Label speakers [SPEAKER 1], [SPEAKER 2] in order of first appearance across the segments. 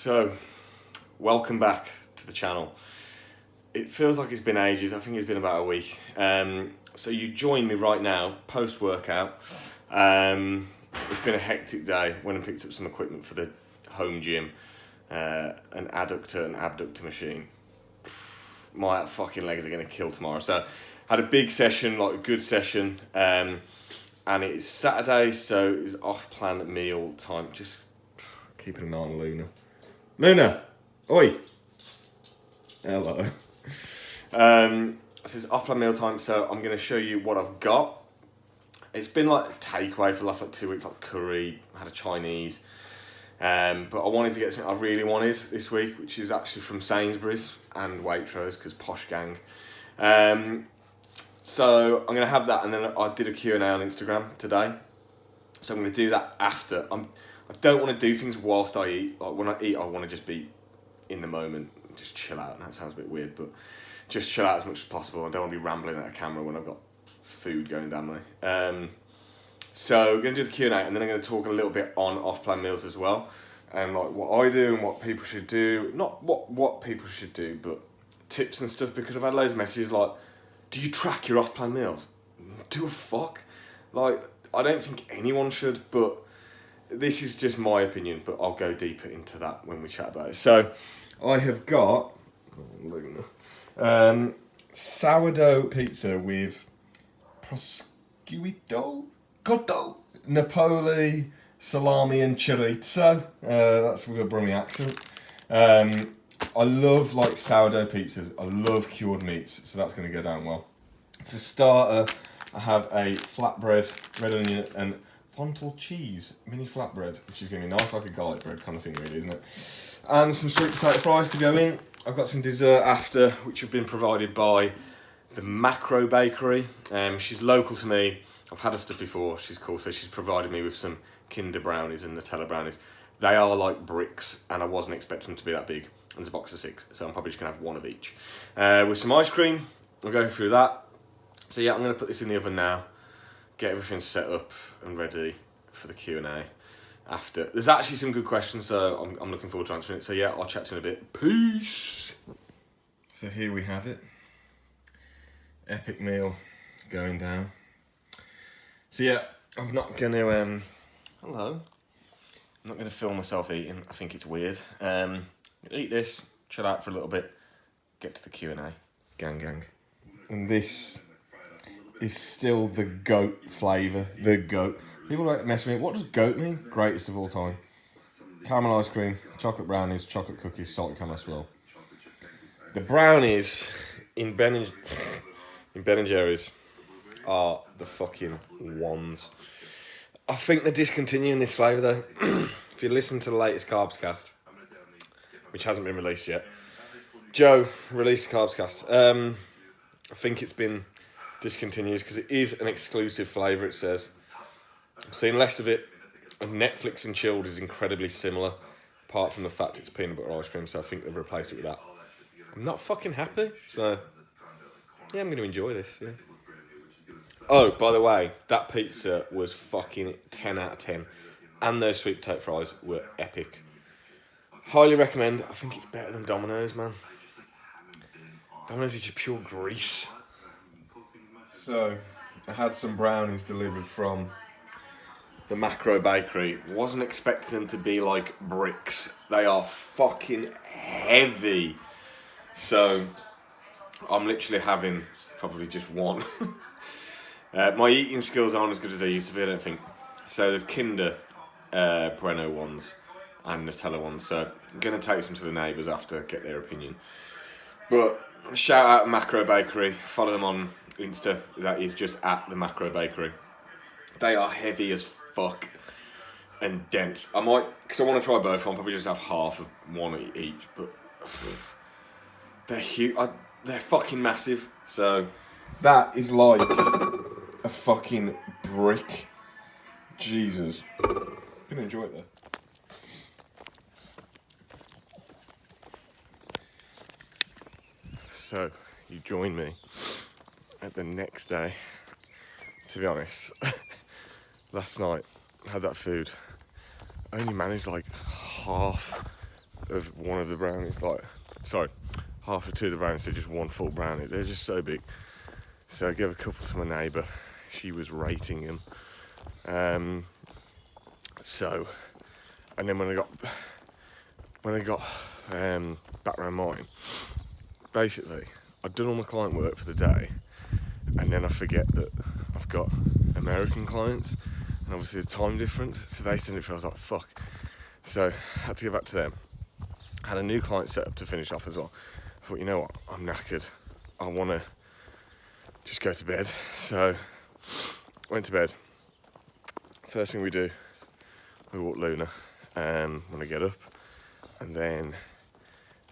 [SPEAKER 1] So, welcome back to the channel. It feels like it's been ages. I think it's been about a week. So you join me right now, post-workout. It's been a hectic day. Went and picked up some equipment for the home gym. An adductor and abductor machine. My fucking legs are going to kill tomorrow. So, had a big session, like a good session. And it's Saturday, so it's off-plan meal time. Just keeping an eye on Luna. Luna! Oi! Hello. So it's off-plan meal time, so I'm going to show you what I've got. It's been like a takeaway for the last 2 weeks, like curry, had a Chinese. But I wanted to get something I really wanted this week, which is actually from Sainsbury's and Waitrose, because posh gang. So I'm going to have that, and then I did a Q&A on Instagram today. So I'm going to do that after. I don't want to do things whilst I eat. Like when I eat, I want to just be in the moment, just chill out. And that sounds a bit weird, but just chill out as much as possible. I don't want to be rambling at a camera when I've got food going down me. So we're going to do the Q&A, and then I'm going to talk a little bit on off-plan meals as well, and like what I do and what people should do. Not what people should do, but tips and stuff, because I've had loads of messages like, do you track your off-plan meals? Do a fuck. Like, I don't think anyone should, but this is just my opinion, but I'll go deeper into that when we chat about it. So, I have got sourdough pizza with prosciutto, cotto, Napoli, salami and chorizo. That's with a Brummie accent. I love like sourdough pizzas. I love cured meats, so that's going to go down well. For starter, I have a flatbread, red onion and fontal cheese mini flatbread, which is going to be nice, like a garlic bread kind of thing really, isn't it? And some sweet potato fries to go in. I've got some dessert after, which have been provided by the Macro Bakery. She's local to me. I've had her stuff before. She's cool. So she's provided me with some Kinder brownies and Nutella brownies. They are like bricks, and I wasn't expecting them to be that big. And there's a box of 6, so I'm probably just going to have one of each. With some ice cream, I'll go through that. So yeah, I'm going to put this in the oven now. Get everything set up and ready for the Q&A after. There's actually some good questions, so I'm looking forward to answering it. So yeah, I'll chat to you in a bit. Peace! So here we have it. Epic meal going down. So yeah, I'm not going to, hello. I'm not going to film myself eating. I think it's weird. Eat this, chill out for a little bit, get to the Q&A. Gang. And this is still the goat flavour. The goat. People like to mess with me. What does goat mean? Greatest of all time. Caramel ice cream, chocolate brownies, chocolate cookies, salted caramel swirl. The brownies in Ben and Jerry's are the fucking ones. I think they're discontinuing this flavour though. If you listen to the latest Carbs Cast, which hasn't been released yet, Joe released a Carbs Cast. I think it's been discontinued because it is an exclusive flavour, it says. I've seen less of it, and Netflix and Chilled is incredibly similar, apart from the fact it's peanut butter ice cream, so I think they've replaced it with that. I'm not fucking happy, so yeah, I'm going to enjoy this, yeah. Oh, by the way, that pizza was fucking 10 out of 10, and those sweet potato fries were epic. Highly recommend. I think it's better than Domino's, man. Domino's is just pure grease. So, I had some brownies delivered from the Macro Bakery. Wasn't expecting them to be like bricks. They are fucking heavy. So, I'm literally having probably just one. My eating skills aren't as good as they used to be, I don't think. So, there's Kinder Bueno ones and Nutella ones. So, I'm going to take some to the neighbours after, get their opinion. But shout out Macro Bakery. Follow them on Insta. That is just at the Macro Bakery. They are heavy as fuck and dense. I might, because I want to try both. I'll probably just have half of one each. But they're huge. They're fucking massive. So that is like a fucking brick. Jesus. I'm gonna enjoy it though. So, you join me at the next day. To be honest, last night I had that food. I only managed like half of one of the brownies, like, sorry, half of two of the brownies, they're just one full brownie. They're just so big. So I gave a couple to my neighbour. She was rating them. And then when I got back around mine, basically, I'd done all my client work for the day, and then I forget that I've got American clients, and obviously the time difference, so they sent it for, I was like, fuck. So I had to go back to them. Had a new client set up to finish off as well. I thought, you know what, I'm knackered. I want to just go to bed. So went to bed. First thing we do, we walk Luna when I get up, and then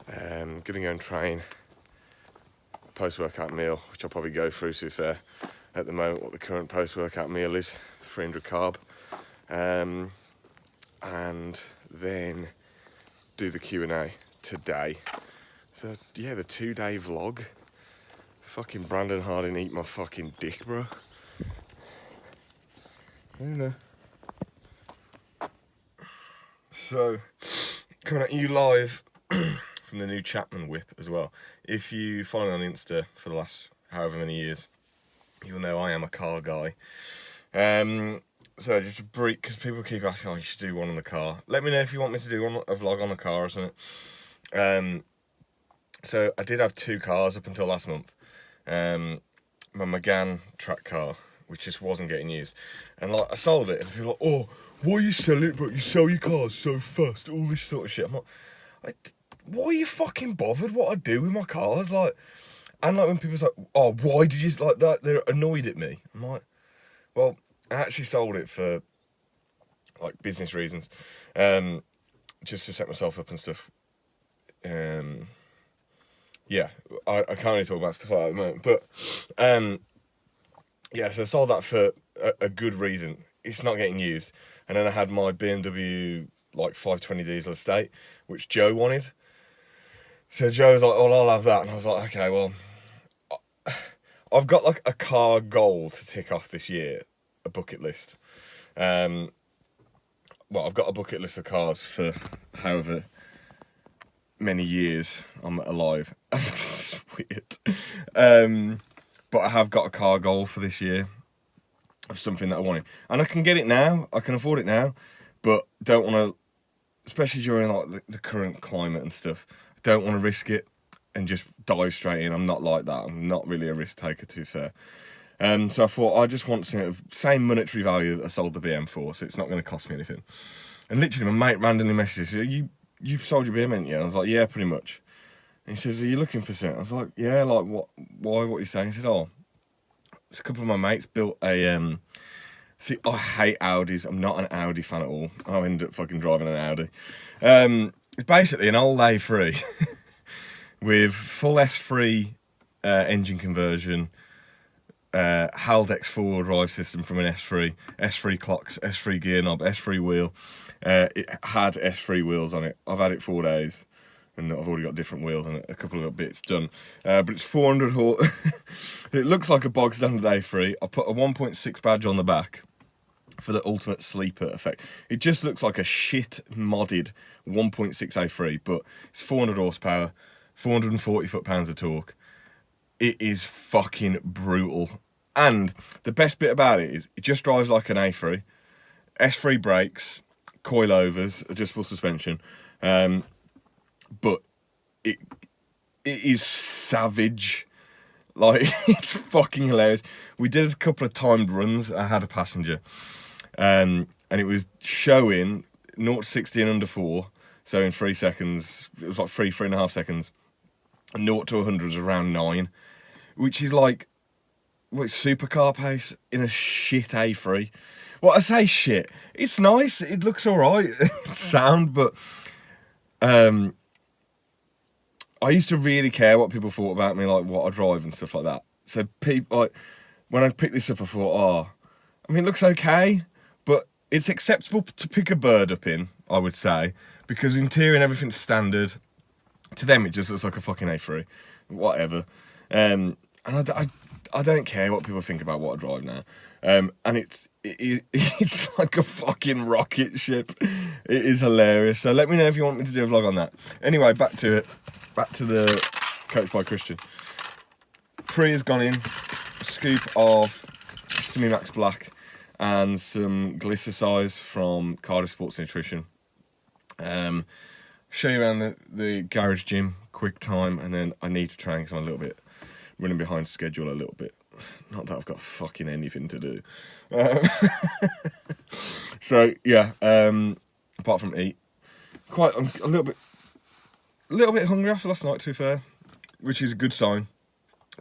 [SPEAKER 1] gonna go and train post-workout meal, which I'll probably go through, to be fair. At the moment, what the current post-workout meal is, 300 carb, and then do the Q&A today. So yeah, the 2-day vlog. Fucking Brandon Harding, eat my fucking dick, bro. I don't know. So, coming at you live from the new Chapman whip as well. If you follow me on Insta for the last however many years, you'll know I am a car guy. So just a brief, because people keep asking, oh, you should do one on the car. Let me know if you want me to do a vlog on the car or something. So I did have 2 cars up until last month. My Megane track car, which just wasn't getting used. And like, I sold it, and people were like, oh, why you sell it, bro? You sell your cars so fast, all this sort of shit. I'm like, why are you fucking bothered what I do with my cars? Like, and like when people's like, oh, why did you, like that? They're annoyed at me. I'm like, well, I actually sold it for like business reasons, just to set myself up and stuff. Yeah, I can't really talk about stuff like that at the moment, but yeah, so I sold that for a good reason. It's not getting used. And then I had my BMW like 520 diesel estate, which Joe wanted. So Joe was like, oh, I'll have that. And I was like, okay, well, I've got like a car goal to tick off this year, a bucket list. Well, I've got a bucket list of cars for however many years I'm alive. This is weird. But I have got a car goal for this year of something that I wanted. And I can get it now, I can afford it now, but don't want to, especially during like the current climate and stuff, I don't want to risk it and just dive straight in. I'm not like that. I'm not really a risk taker, to be fair. So I thought, I just want something of same monetary value that I sold the BM for, so it's not going to cost me anything. And literally, my mate randomly messaged, you've sold your BM, haven't you? And I was like, yeah, pretty much. And he says, are you looking for something? I was like, yeah, like what? Why? What are you saying? He said, oh, it's a couple of my mates built a, see, I hate Audis. I'm not an Audi fan at all. I ended up fucking driving an Audi. It's basically an old A3 with full S3 engine conversion, Haldex four-wheel drive system from an S3, S3 clocks, S3 gear knob, S3 wheel. It had S3 wheels on it. I've had it 4 days, and I've already got different wheels and a couple of bits done. But it's 400 horse. It looks like a bog standard A3. I put a 1.6 badge on the back for the ultimate sleeper effect. It just looks like a shit modded 1.6 A3, but it's 400 horsepower, 440 foot-pounds of torque. It is fucking brutal. And the best bit about it is it just drives like an A3. S3 brakes, coilovers, adjustable suspension. But it is savage. Like, it's fucking hilarious. We did a couple of timed runs. I had a passenger. And it was showing 0 to 60 in under 4. So in 3 seconds, it was like 3.5 seconds. And 0 to 100 was around 9. Which is like, well, it's supercar pace in a shit A3. Well, I say shit. It's nice. It looks alright. It's sound, but I used to really care what people thought about me, like what I drive and stuff like that. So people, like, when I picked this up, I thought, oh, I mean, it looks okay, but it's acceptable to pick a bird up in, I would say, because interior and everything's standard. To them, it just looks like a fucking A3, whatever. And I don't care what people think about what I drive now. And it's like a fucking rocket ship. It is hilarious. So let me know if you want me to do a vlog on that. Anyway, back to it. Back to the Coach by Christian. Pre has gone in. A scoop of Stimmy Max Black and some Glycersize from Cardiff Sports Nutrition. Show you around the garage gym, quick time, and then I need to train because I'm a little bit running behind schedule a little bit. Not that I've got fucking anything to do. So yeah, apart from eat, I'm a little bit hungry after last night, to be fair, which is a good sign.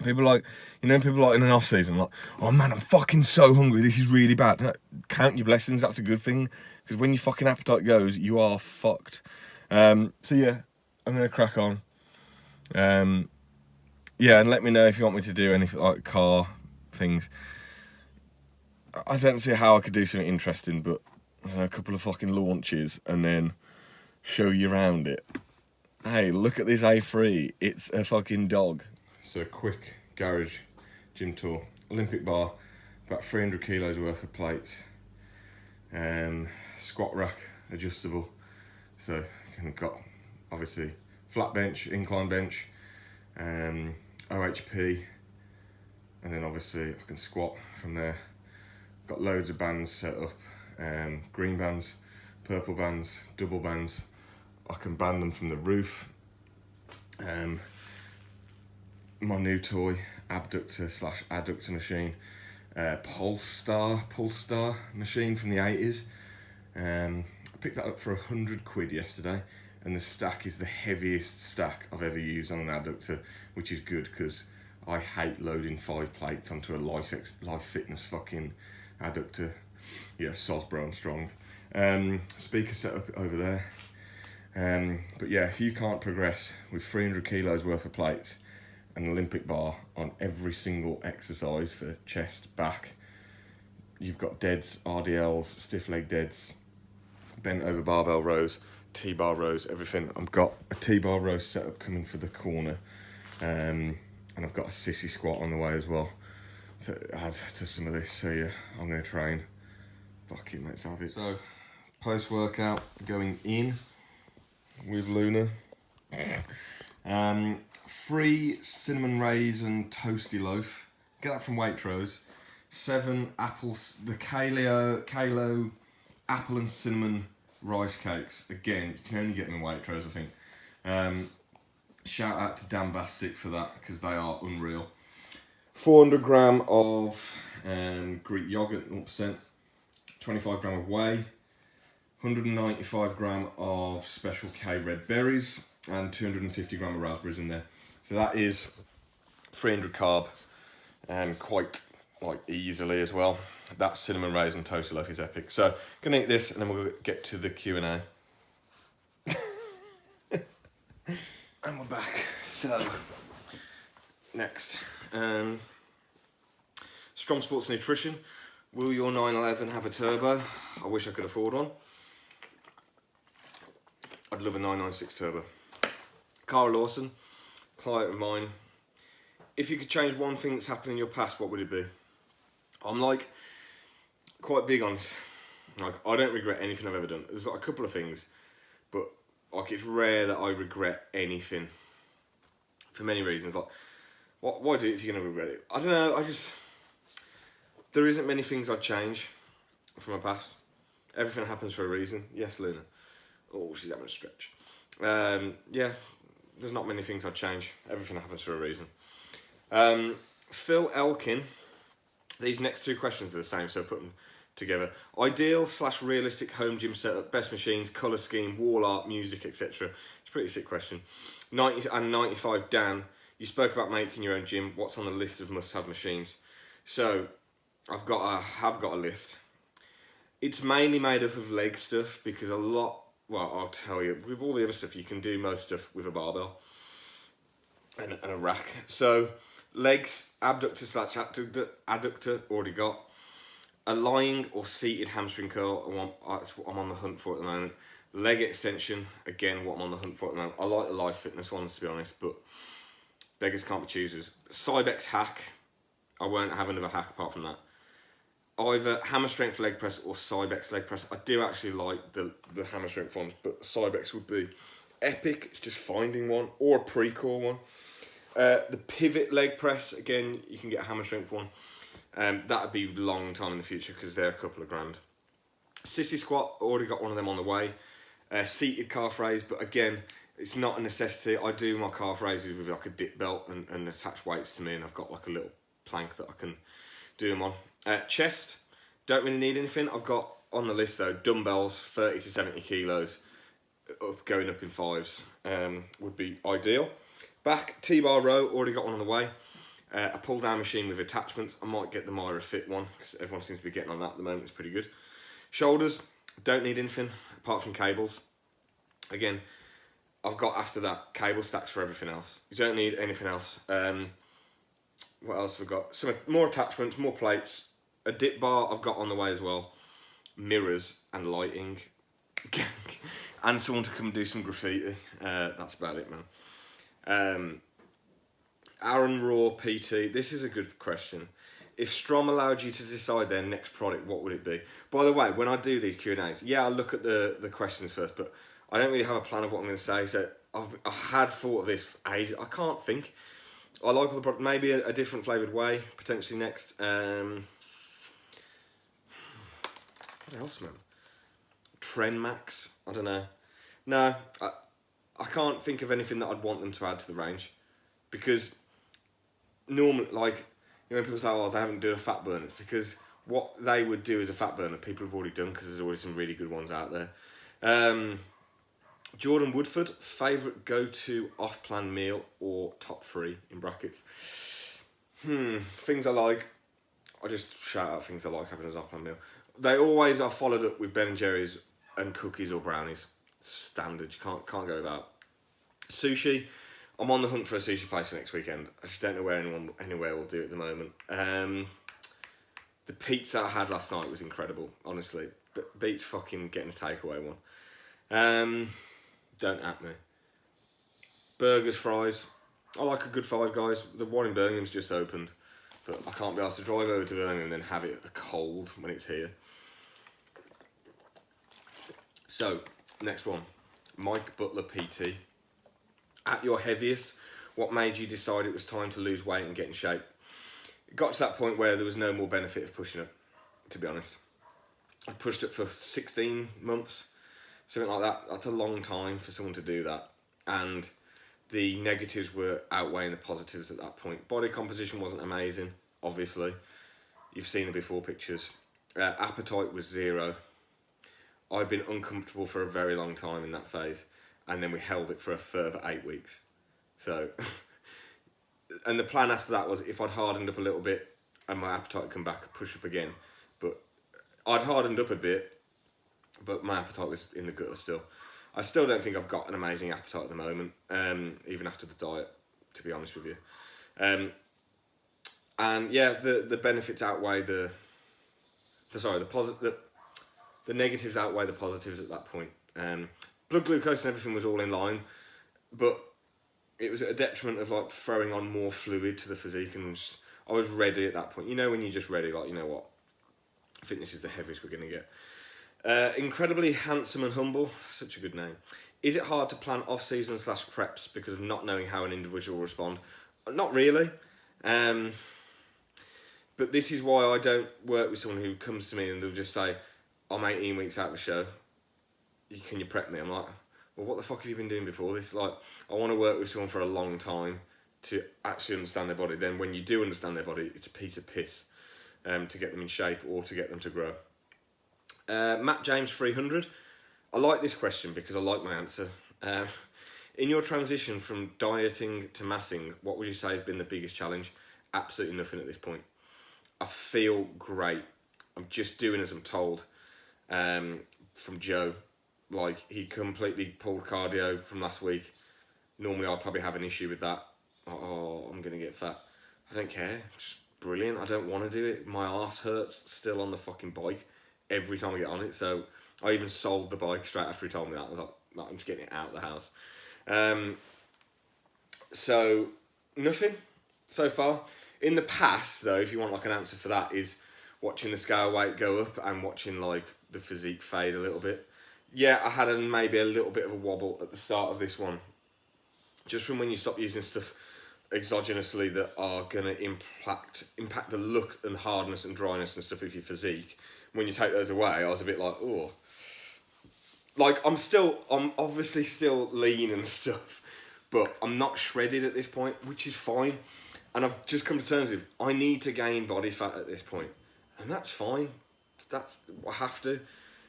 [SPEAKER 1] People like in an off season, like, oh man, I'm fucking so hungry. This is really bad. No, count your blessings. That's a good thing, because when your fucking appetite goes, you are fucked. So yeah, I'm gonna crack on. Yeah, and let me know if you want me to do anything like car things. I don't see how I could do something interesting, but a couple of fucking launches and then show you around it. Hey, look at this A3. It's a fucking dog. So quick garage gym tour. Olympic bar, about 300 kilos worth of plates. Squat rack, adjustable. So you've got obviously flat bench, incline bench, OHP, and then obviously I can squat from there. Got loads of bands set up, green bands, purple bands, double bands. I can band them from the roof. My new toy, abductor / adductor machine, Pulse Star machine from the 80s. I picked that up for £100 yesterday, and the stack is the heaviest stack I've ever used on an adductor, which is good because I hate loading 5 plates onto a life fitness fucking adductor. Yeah, Sosbro, I'm strong. Speaker set up over there. But yeah, if you can't progress with 300 kilos worth of plates, an Olympic bar on every single exercise for chest, back, you've got deads, RDLs, stiff leg deads, bent over barbell rows, T-bar rows, everything. I've got a T-bar row set up coming for the corner, and I've got a sissy squat on the way as well to add to some of this. So yeah, I'm going to train. Fucking let's have it. So post-workout, going in with Luna. Free cinnamon raisin toasty loaf. Get that from Waitrose. 7 apples, the Kalo apple and cinnamon rice cakes. Again, you can only get them in Waitrose, I think. Shout out to Dan Bastic for that, because they are unreal. 400 gram of Greek yogurt, 0%. 25 gram of whey. 195 gram of Special K red berries, and 250 gram of raspberries in there. So that is 300 carb, and quite like easily as well. That cinnamon raisin toasty loaf is epic. So gonna eat this, and then we'll get to the Q&A. And we're back. So next, Strong Sports Nutrition. Will your 911 have a turbo? I wish I could afford one. I'd love a 996 turbo. Cara Lawson, client of mine. If you could change one thing that's happened in your past, what would it be? I'm like quite big on this. Like, I don't regret anything I've ever done. There's like a couple of things, but like it's rare that I regret anything for many reasons. Like, why do it if you're gonna regret it? I don't know. There isn't many things I'd change from my past. Everything happens for a reason. Yes, Luna. Oh, she's having a stretch. Yeah, there's not many things I'd change. Everything happens for a reason. Phil Elkin. These next 2 questions are the same, so put them together. Ideal / realistic home gym setup, best machines, colour scheme, wall art, music, etc. It's a pretty sick question. 90 and 95 Dan. You spoke about making your own gym. What's on the list of must-have machines? So I have got a list. It's mainly made up of leg stuff, because well, I'll tell you, with all the other stuff, you can do most stuff with a barbell and a rack. So legs, abductor / adductor, already got. A lying or seated hamstring curl, that's what I'm on the hunt for at the moment. Leg extension, again, what I'm on the hunt for at the moment. I like the Life Fitness ones, to be honest, but beggars can't be choosers. Cybex hack, I won't have another hack apart from that. either hammer strength leg press or Cybex leg press. I do actually like the hammer strength ones, but Cybex would be epic. It's just finding one, or a pre-core one. The pivot leg press, again, you can get a hammer strength one. That would be a long time in the future because they're a couple of grand. Sissy squat, already got one of them on the way. Seated calf raise, but again, it's not a necessity. I do my calf raises with like a dip belt and attach weights to me, and I've got like a little plank that I can do them on. Chest, don't really need anything. I've got on the list though, dumbbells, 30 to 70 kilos, going up in fives, would be ideal. Back, T-bar row, already got one on the way. A pull down machine with attachments. I might get the Myra Fit one because everyone seems to be getting on that at the moment. It's pretty good. Shoulders, don't need anything apart from cables. Again, I've got after that cable stacks for everything else. You don't need anything else. What else have I got? Some more attachments, more plates. A dip bar I've got on the way as well. Mirrors and lighting. And someone to come and do some graffiti. That's about it, man. Aaron Raw PT. This is a good question. If Strom allowed you to decide their next product, what would it be? By the way, when I do these Q&As, yeah, I look at the questions first, but I don't really have a plan of what I'm going to say. So I had thought of this for ages. I can't think. I like all the product. Maybe a different flavoured whey, potentially next. What else, man? Tren Max. I don't know. No, I can't think of anything that I'd want them to add to the range, because normally, like, you know, when people say, oh, they haven't done a fat burner, it's because what they would do as a fat burner, people have already done, because there's already some really good ones out there. Jordan Woodford, favourite go-to off-plan meal or top 3 in brackets? Things I like. I just shout out things I like having as an off-plan meal. They always are followed up with Ben & Jerry's and cookies or brownies. Standard, you can't go without. Sushi, I'm on the hunt for a sushi place for next weekend. I just don't know where anywhere will do it at the moment. The pizza I had last night was incredible, honestly. But beats fucking getting a takeaway one. Don't at me. Burgers, fries. I like a good Five Guys. The one in Birmingham's just opened, but I can't be asked to drive over to Birmingham and then have it cold when it's here. So, next one. Mike Butler PT. At your heaviest, what made you decide it was time to lose weight and get in shape? It got to that point where there was no more benefit of pushing it, to be honest. I pushed it for 16 months, something like that. That's a long time for someone to do that. And the negatives were outweighing the positives at that point. Body composition wasn't amazing, obviously. You've seen the before pictures. Appetite was 0. I'd been uncomfortable for a very long time in that phase. And then we held it for a further 8 weeks. So, and the plan after that was if I'd hardened up a little bit and my appetite would come back, I'd push up again. But I'd hardened up a bit, but my appetite was in the gutter still. I still don't think I've got an amazing appetite at the moment, even after the diet, to be honest with you. And yeah, the benefits outweigh the negatives outweigh the positives at that point. Blood glucose and everything was all in line, but it was at a detriment of like throwing on more fluid to the physique, and I was ready at that point. You know, when you're just ready, like, you know what, I think this is the heaviest we're going to get. Incredibly handsome and humble, such a good name. Is it hard to plan off-season / preps because of not knowing how an individual will respond? Not really. But this is why I don't work with someone who comes to me and they'll just say, I'm 18 weeks out of the show. Can you prep me? I'm like, well, what the fuck have you been doing before this? Like, I want to work with someone for a long time to actually understand their body. Then when you do understand their body, it's a piece of piss to get them in shape or to get them to grow. Matt James 300. I like this question because I like my answer. In your transition from dieting to massing, what would you say has been the biggest challenge? Absolutely nothing at this point. I feel great. I'm just doing as I'm told. From Joe. Like, he completely pulled cardio from last week. Normally I'd probably have an issue with that. Oh, I'm going to get fat. I don't care. Just brilliant. I don't want to do it. My arse hurts still on the fucking bike every time I get on it. So I even sold the bike straight after he told me that. I was like, no, I'm just getting it out of the house. So nothing so far. In the past, though, if you want like an answer for that, is watching the scale weight go up and watching like the physique fade a little bit. Yeah, I had maybe a little bit of a wobble at the start of this one, just from when you stop using stuff exogenously that are gonna impact the look and hardness and dryness and stuff of your physique. When you take those away, I was a bit like, oh, like I'm obviously still lean and stuff, but I'm not shredded at this point, which is fine. And I've just come to terms with I need to gain body fat at this point, and that's fine. That's I have to,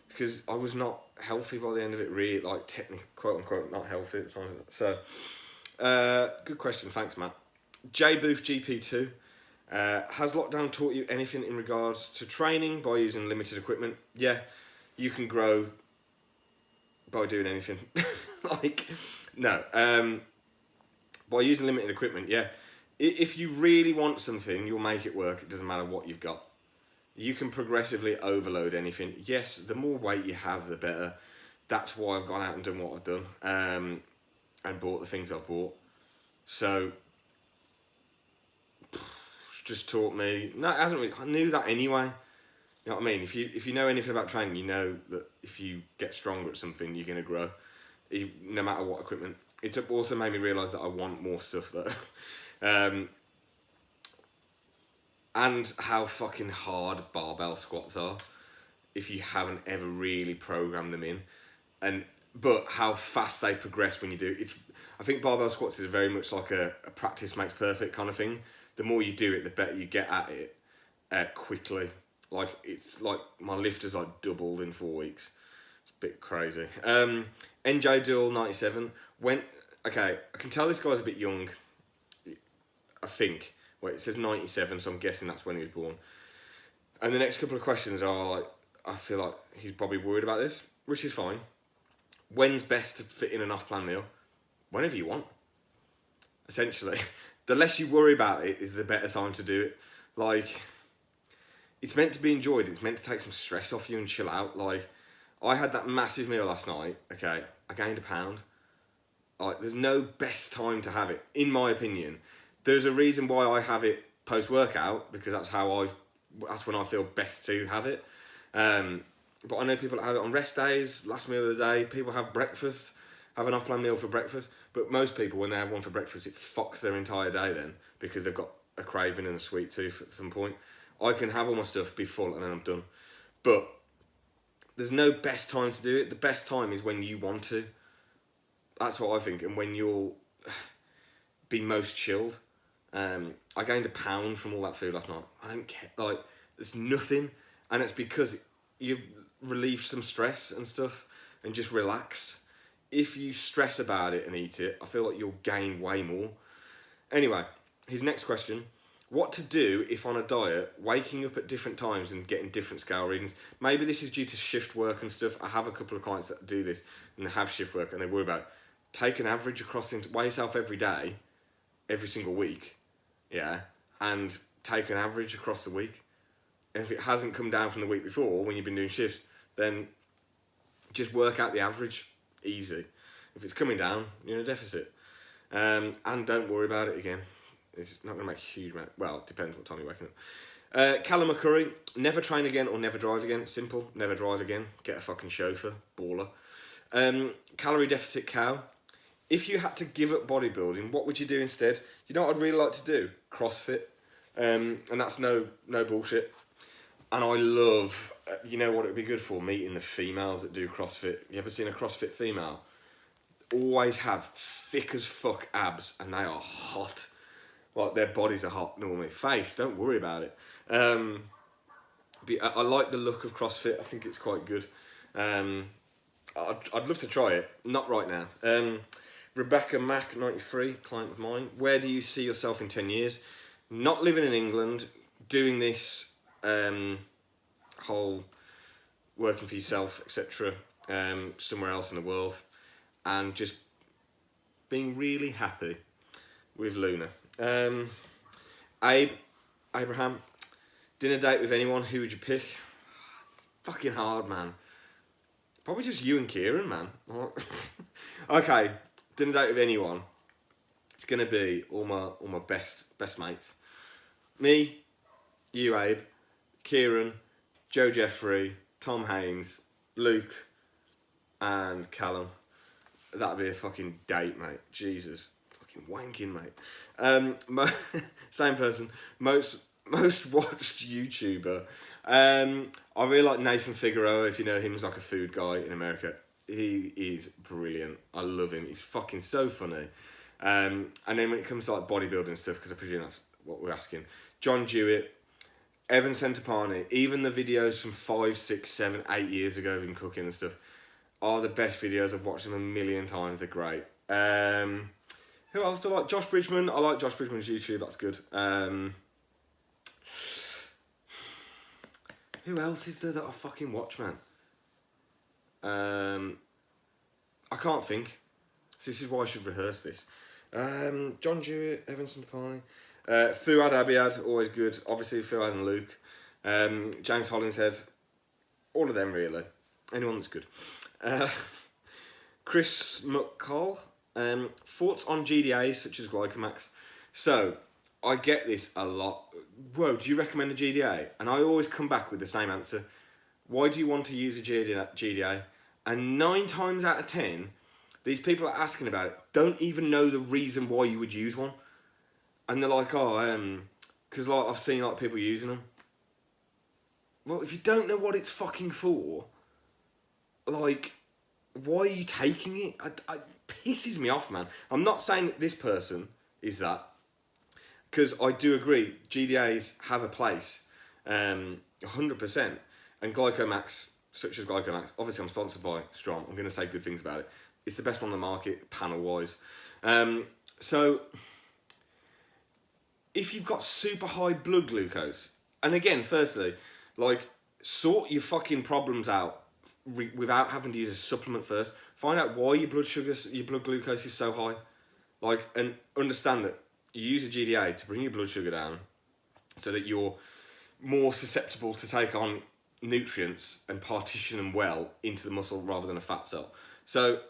[SPEAKER 1] because I was not healthy by the end of it. Really, like technically, quote unquote, not healthy. So, good question. Thanks, Matt. J Booth GP2. Has lockdown taught you anything in regards to training by using limited equipment? Yeah, you can grow by doing anything. Like, no. By using limited equipment, yeah. If you really want something, you'll make it work. It doesn't matter what you've got. You can progressively overload anything. Yes, the more weight you have, the better. That's why I've gone out and done what I've done, and bought the things I've bought. So, just taught me. No, it hasn't really. I knew that anyway. You know what I mean? If you know anything about training, you know that if you get stronger at something, you're gonna grow, no matter what equipment. It's also made me realise that I want more stuff though. And how fucking hard barbell squats are if you haven't ever really programmed them in, but how fast they progress when you do it. I think barbell squats is very much like a practice makes perfect kind of thing. The more you do it, the better you get at it quickly. Like it's like my lift has like doubled in 4 weeks. It's a bit crazy. NJ Duel 97. Okay, I can tell this guy's a bit young. I think. Wait, it says 97, so I'm guessing that's when he was born. And the next couple of questions are like, I feel like he's probably worried about this, which is fine. When's best to fit in an off-plan meal? Whenever you want. Essentially, the less you worry about it is the better time to do it. Like, it's meant to be enjoyed. It's meant to take some stress off you and chill out. Like, I had that massive meal last night. Okay, I gained 1 pound. Like, there's no best time to have it, in my opinion. There's a reason why I have it post-workout, because that's when I feel best to have it. But I know people that have it on rest days, last meal of the day. People have breakfast, have an off-plan meal for breakfast. But most people, when they have one for breakfast, it fucks their entire day then, because they've got a craving and a sweet tooth at some point. I can have all my stuff, be full, and then I'm done. But there's no best time to do it. The best time is when you want to. That's what I think. And when you'll be most chilled. I gained 1 pound from all that food last night. I don't care. Like, there's nothing. And it's because you relieve some stress and stuff and just relaxed. If you stress about it and eat it, I feel like you'll gain way more. Anyway, his next question. What to do if on a diet, waking up at different times and getting different scale readings? Maybe this is due to shift work and stuff. I have a couple of clients that do this and they have shift work and they worry about it. Take an average across things. Weigh yourself every day, every single week. Yeah, and take an average across the week. And if it hasn't come down from the week before when you've been doing shifts, then just work out the average. Easy. If it's coming down, you're in a deficit. And don't worry about it again. It's not going to make a huge amount. Well, it depends what time you're waking up. Callum McCurry, never train again or never drive again. Simple, never drive again. Get a fucking chauffeur, baller. Calorie deficit cow. If you had to give up bodybuilding, what would you do instead? You know what I'd really like to do? CrossFit. And that's no bullshit. And I love, you know what it would be good for? Meeting the females that do CrossFit. You ever seen a CrossFit female? Always have thick as fuck abs and they are hot. Like, their bodies are hot normally. Face, don't worry about it. But I like the look of CrossFit. I think it's quite good. I'd love to try it. Not right now. Rebecca Mack, 93, client of mine. Where do you see yourself in 10 years? Not living in England, doing this whole working for yourself, etc., somewhere else in the world, and just being really happy with Luna. Abraham, dinner date with anyone, who would you pick? It's fucking hard, man. Probably just you and Kieran, man. Okay, dinner date with anyone. It's gonna be all my best mates. Me, you, Abe, Kieran, Joe Jeffrey, Tom Haynes, Luke, and Callum. That'd be a fucking date, mate. Jesus. Fucking wanking, mate. Same person. Most watched YouTuber. I really like Nathan Figueroa, if you know him, he's like a food guy in America. He is brilliant. I love him. He's fucking so funny. And then when it comes to like bodybuilding stuff, because I presume that's what we're asking, John Jewett, Evan Centopani, even the videos from 5, 6, 7, 8 years ago of him cooking and stuff are the best videos. I've watched them a million times. They're great. Who else do I like? Josh Bridgman. I like Josh Bridgman's YouTube. That's good. Who else is there that I fucking watch, man? I can't think. So this is why I should rehearse this. John Jewett, Evan Centopani. Fuad Abiad, always good. Obviously, Fuad and Luke. James Hollingshead. All of them, really. Anyone that's good. Chris McCall. Thoughts on GDAs such as Glycomax. So, I get this a lot. Whoa, do you recommend a GDA? And I always come back with the same answer. Why do you want to use a GDA? And 9 times out of 10, these people are asking about it don't even know the reason why you would use one. And they're like, oh, because like, I've seen like people using them. Well, if you don't know what it's fucking for, like, why are you taking it? It pisses me off, man. I'm not saying that this person is that, because I do agree, GDAs have a place, 100%. And Glycomax, such as Glycomax, obviously I'm sponsored by Strong, I'm going to say good things about it. It's the best one on the market, panel-wise. So, if you've got super high blood glucose, and again, firstly, like, sort your fucking problems out without having to use a supplement first. Find out why your blood glucose is so high. Like, and understand that you use a GDA to bring your blood sugar down so that you're more susceptible to take on nutrients and partition them well into the muscle rather than a fat cell. So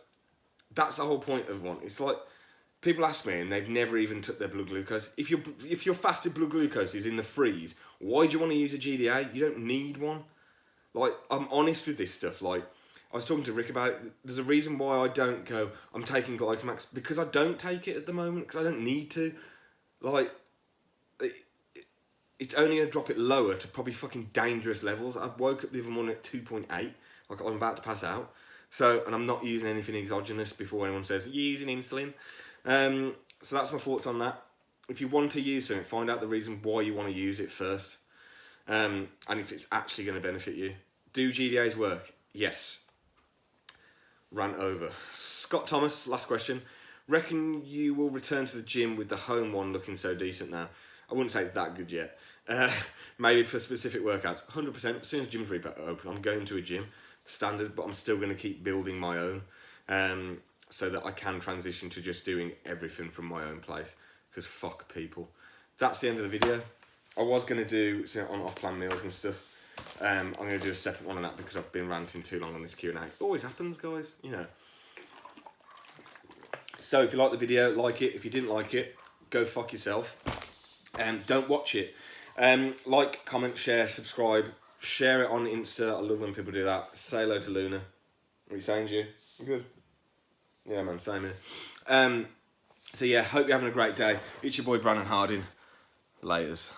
[SPEAKER 1] that's the whole point of one. It's like, people ask me and they've never even took their blood glucose. If your fasted blood glucose is in the freeze, why do you want to use a GDA? You don't need one. Like, I'm honest with this stuff. Like, I was talking to Rick about it. There's a reason why I don't go, I'm taking Glycomax, because I don't take it at the moment, because I don't need to. Like, it's only going to drop it lower to probably fucking dangerous levels. I woke up the other morning at 2.8, like I'm about to pass out. So, and I'm not using anything exogenous before anyone says, you're using insulin. So that's my thoughts on that. If you want to use something, find out the reason why you want to use it first. And if it's actually going to benefit you. Do GDAs work? Yes. Rant over. Scott Thomas, last question. Reckon you will return to the gym with the home one looking so decent now? I wouldn't say it's that good yet. Maybe for specific workouts. 100%. As soon as gyms open, I'm going to a gym. Standard, but I'm still going to keep building my own. So that I can transition to just doing everything from my own place. Because fuck people. That's the end of the video. I was going to do on off-plan meals and stuff. I'm going to do a separate one on that because I've been ranting too long on this Q&A. It always happens, guys, you know. So if you like the video, like it. If you didn't like it, go fuck yourself. Don't watch it. Like, comment, share, subscribe. Share it on Insta. I love when people do that. Say hello to Luna. What are you saying, G? You good? Yeah, man, same here. So yeah, hope you're having a great day. It's your boy Brandon Harding. Laters.